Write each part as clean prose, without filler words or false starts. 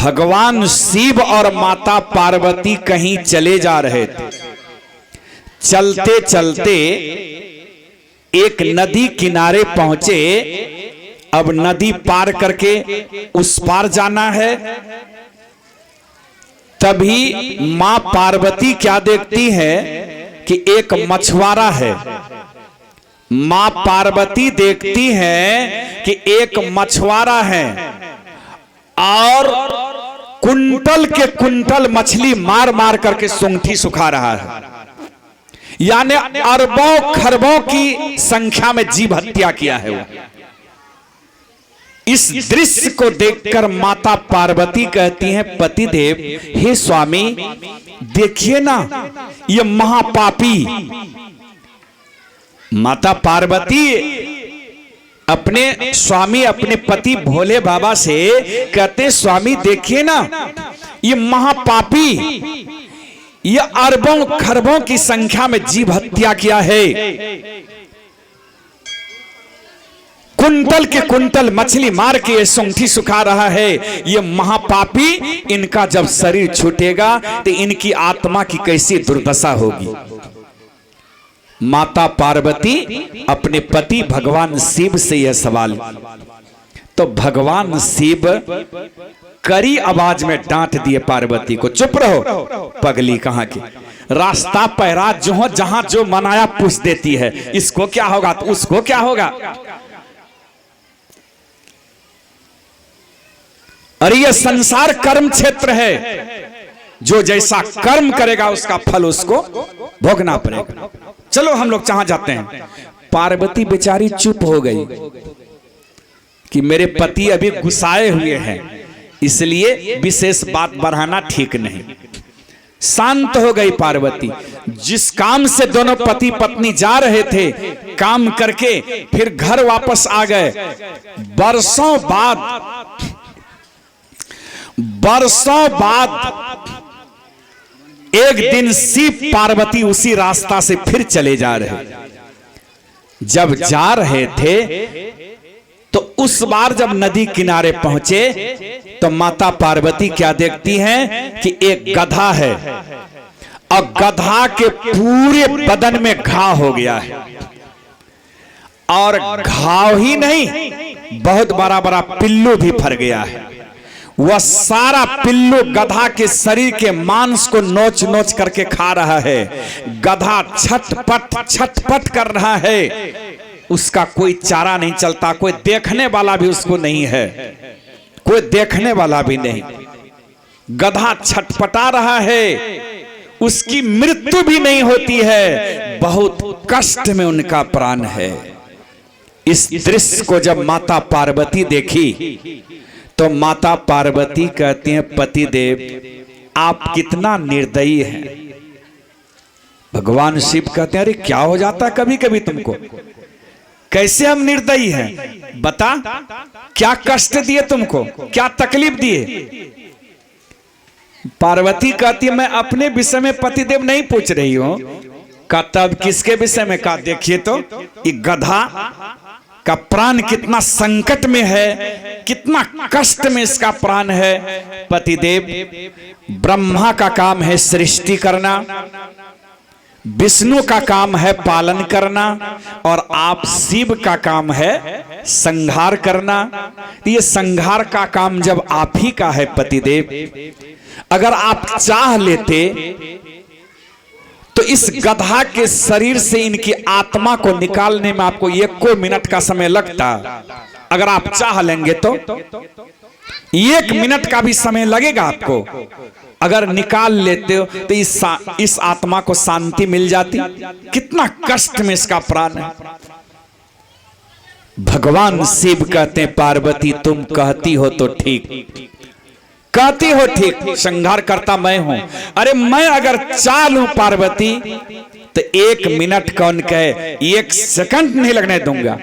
भगवान शिव और माता पार्वती कहीं चले जा रहे थे। चलते चलते एक नदी किनारे पहुंचे। अब नदी पार करके उस पार जाना है। तभी मां पार्वती क्या देखती है कि एक मछुआरा है। मां पार्वती देखती है कि एक मछुआरा है और कुंटल के कुंटल मछली मार मार करके सूंघी सुखा रहा है। यानी अरबों खरबों की संख्या में जीव हत्या किया है वो। इस दृश्य को देखकर माता पार्वती कहती हैं, पतिदेव, हे स्वामी, देखिए ना ये महापापी। माता पार्वती अपने स्वामी, अपने पति भोले बाबा से कहते, स्वामी देखिए ना ये महापापी, ये अरबों खरबों की संख्या में जीव हत्या किया है। कुंटल के कुंटल मछली मार के ये सूंघी सुखा रहा है। ये महापापी, इनका जब शरीर छूटेगा तो इनकी आत्मा की कैसी दुर्दशा होगी। माता पार्वती अपने पति भगवान शिव से यह सवाल, तो भगवान शिव कड़ी आवाज में डांट दिए पार्वती को, चुप रहो पगली कहां की, रास्ता पैरा जो जहां जो मनाया पूछ देती है, इसको क्या होगा तो उसको क्या होगा। अरे ये संसार कर्म क्षेत्र है, जो जैसा कर्म करेगा उसका फल उसको भोगना पड़ेगा। चलो हम लोग जहां जाते हैं। पार्वती बेचारी चुप हो गई कि मेरे पति अभी गुस्साए हुए हैं, इसलिए विशेष बात बढ़ाना ठीक नहीं। शांत हो गई पार्वती। जिस काम से दोनों पति पत्नी जा रहे थे, काम करके फिर घर वापस आ गए। बरसों बाद एक दिन शिव पार्वती उसी रास्ता से फिर चले जा रहे। जब जा रहे थे तो उस बार जब नदी किनारे पहुंचे तो माता पार्वती क्या देखती हैं कि एक गधा है और गधा के पूरे बदन में घाव हो गया है। और घाव ही नहीं, बहुत बड़ा बड़ा पिल्लू भी फर गया है। वह सारा पिल्लू गधा के शरीर के मांस को नोच नोच करके खा रहा है। गधा छटपट कर रहा है। उसका कोई चारा नहीं चलता, कोई देखने वाला भी उसको नहीं है, कोई देखने वाला भी नहीं। गधा छटपटा रहा है, उसकी मृत्यु भी नहीं होती है, बहुत कष्ट में उनका प्राण है। इस दृश्य को जब माता पार्वती देखी तो माता पार्वती कहती हैं, पतिदेव आप कितना निर्दयी हैं। भगवान शिव कहते हैं, अरे क्या हो जाता कभी कभी तुमको, कैसे हम निर्दयी हैं, बता क्या कष्ट दिए तुमको, क्या तकलीफ दिए। पार्वती कहती है, मैं अपने विषय में पतिदेव नहीं पूछ रही हूं। का तब किसके विषय में? का देखिए तो ये गधा का प्राण कितना संकट में है, कितना कष्ट में इसका प्राण है। पतिदेव, ब्रह्मा का काम है सृष्टि करना, विष्णु का काम है पालन करना, और आप शिव का काम है संहार करना। ये संहार का काम जब आप ही का है पतिदेव, अगर आप चाह लेते तो इस गधा के शरीर से इनकी आत्मा को निकालने में आपको 1 मिनट का समय लगता। अगर आप चाह लेंगे तो 1 मिनट का भी समय लगेगा आपको। अगर निकाल लेते हो तो इस आत्मा को शांति मिल जाती। कितना कष्ट में इसका प्राण है। भगवान शिव कहते हैं, पार्वती तुम कहती हो तो ठीक, कहती हो ठीक, संहार करता मैं हूं। अरे मैं अगर चाह लूं पार्वती तो 1 मिनट कौन कहे, 1 सेकंड नहीं लगने दूंगा।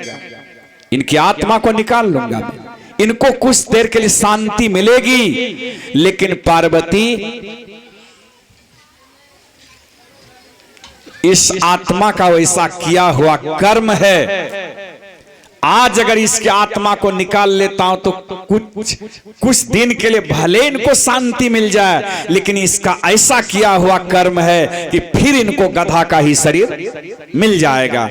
इनकी आत्मा को निकाल लूंगा, इनको कुछ देर के लिए शांति मिलेगी। लेकिन पार्वती, इस आत्मा का वैसा किया हुआ कर्म है, आज अगर इसके आत्मा को निकाल लेता हूं तो कुछ दिन के लिए भले इनको शांति मिल जाए, लेकिन इसका ऐसा किया हुआ कर्म है कि फिर इनको गधा का ही शरीर मिल जाएगा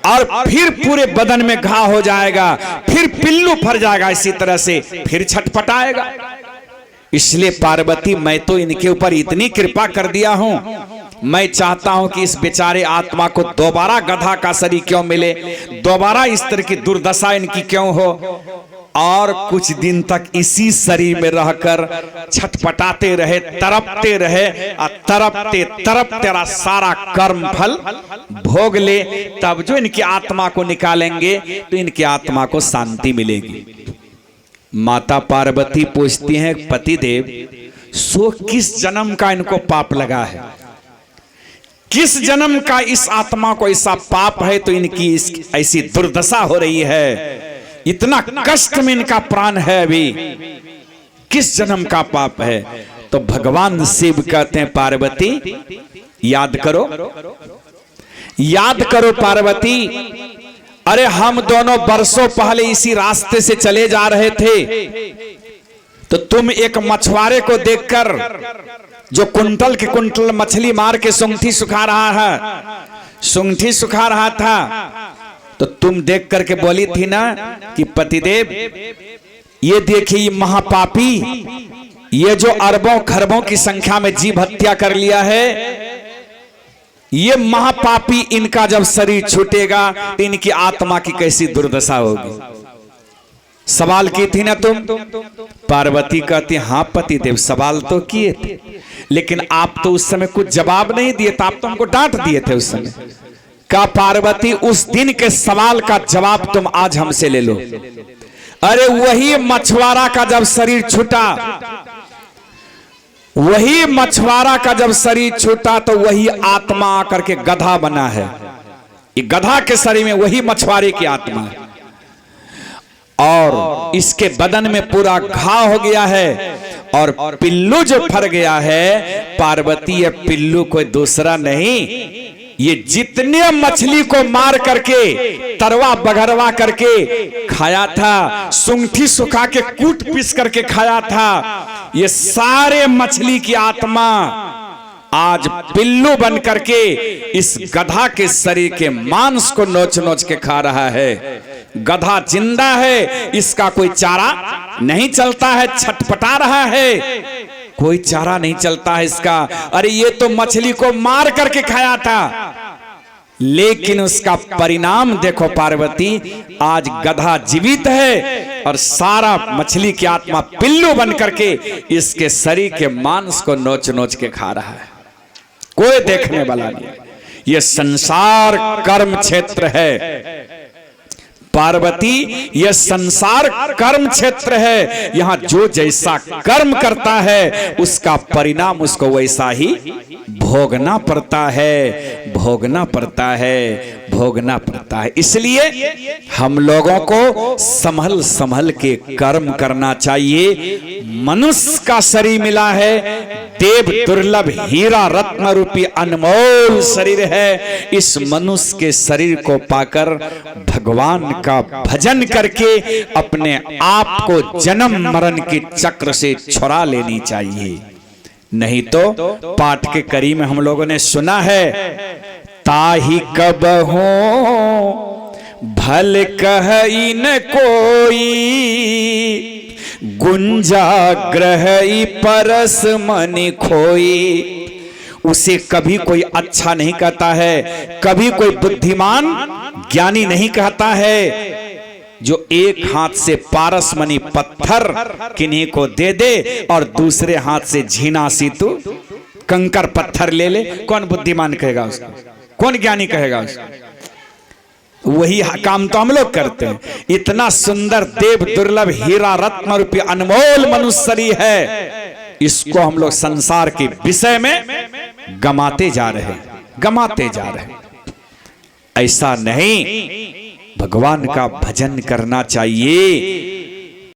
और फिर पूरे बदन में घाव हो जाएगा, फिर पिल्लू फर जाएगा, इसी तरह से फिर छटपटाएगा। इसलिए पार्वती, मैं तो इनके ऊपर इतनी कृपा कर दिया हूं, मैं चाहता हूं कि इस बेचारे आत्मा को दोबारा गधा का शरीर क्यों मिले, दोबारा इस तरह की दुर्दशा इनकी क्यों हो, और कुछ दिन तक इसी शरीर में रहकर छटपटाते रहे, तड़पते रहे, और तड़पते तड़पते तेरा सारा कर्म फल भोग ले, तब जो इनकी आत्मा को निकालेंगे तो इनकी आत्मा को शांति मिलेगी। माता पार्वती पूछती हैं, पतिदेव सो किस जन्म का इनको पाप लगा है, किस जन्म का इस आत्मा को ऐसा पाप है तो इनकी ऐसी दुर्दशा हो रही है, इतना कष्ट में इनका प्राण है, अभी किस जन्म का पाप है। तो भगवान शिव कहते हैं, पार्वती याद करो, याद करो पार्वती, अरे हम दोनों बरसों पहले इसी रास्ते से चले जा रहे थे, तो तुम एक मछुआरे को देखकर जो कुंटल के कुंटल मछली मार के सूंघी सुखा रहा है, सूंघी सुखा रहा था, तो तुम देख करके बोली थी ना कि पतिदेव ये देखिए ये महापापी, ये जो अरबों खरबों की संख्या में जीव हत्या कर लिया है, ये महापापी, इनका जब शरीर छूटेगा तो इनकी आत्मा की कैसी दुर्दशा होगी। सवाल की थी ना तुम। पार्वती कहती हाँ पतिदेव सवाल तो किए थे, लेकिन आप तो उस समय कुछ जवाब नहीं दिए थे, आप तो हमको डांट दिए थे उस समय। का पार्वती उस दिन के सवाल का जवाब तुम आज हमसे ले लो। अरे वही मछुआरा का जब शरीर छूटा, वही मछुआरा का जब शरीर छूटा तो वही आत्मा आकर के गधा बना है। ये गधा के शरीर में वही मछुआरे की आत्मा है और इसके बदन में पूरा घाव हो गया है और पिल्लू जो फर गया है, पार्वती ये पिल्लू कोई दूसरा नहीं, ये जितने मछली को मार करके तरवा बघरवा करके खाया था, सूंठी सुखा के कूट पीस करके खाया था, ये सारे मछली की आत्मा आज पिल्लू बन करके इस गधा के शरीर के मांस को नोच नोच के खा रहा है। गधा जिंदा है, इसका कोई चारा नहीं चलता है, छटपटा रहा है, कोई चारा नहीं चलता है इसका। अरे ये तो मछली को मार करके खाया था, लेकिन उसका परिणाम देखो पार्वती, आज गधा जीवित है और सारा मछली की आत्मा पिल्लू बन करके इसके शरीर के मांस को नोच नोच के खा रहा है, कोई देखने वाला नहीं। ये संसार कर्म क्षेत्र है पार्वती, यह संसार कर्म क्षेत्र है। यहां जो जैसा कर्म करता है उसका परिणाम उसको वैसा ही भोगना पड़ता है, भोगना पड़ता है, भोगना पड़ता है। इसलिए हम लोगों को संभल संभल के कर्म करना चाहिए। मनुष्य का शरीर मिला है, देव दुर्लभ हीरा रत्न रूपी अनमोल शरीर है। इस मनुष्य के शरीर को पाकर भगवान का भजन करके अपने आप को जन्म मरण के चक्र से छुड़ा लेनी चाहिए। नहीं तो पाठ के करी में हम लोगों ने सुना है, ताही कब हो भल कहि न कोई, गुंजाग्रह परस मन खोई। उसे कभी कोई अच्छा नहीं कहता है, कभी कोई बुद्धिमान ज्ञानी नहीं कहता है। जो एक हाथ से पारसमणि पत्थर किन्हीं को दे दे और दूसरे हाथ से झीना सीतू कंकर पत्थर ले ले, कौन बुद्धिमान कहेगा उसको, कौन ज्ञानी कहेगा उसको? वही काम तो हम लोग करते हैं। इतना सुंदर देव दुर्लभ हीरा रत्न रूपी अनमोल मनुष्य है, इसको हम लोग संसार के विषय में गमाते जा रहे हैं, गमाते जा रहे हैं। ऐसा नहीं, भगवान का भजन करना चाहिए।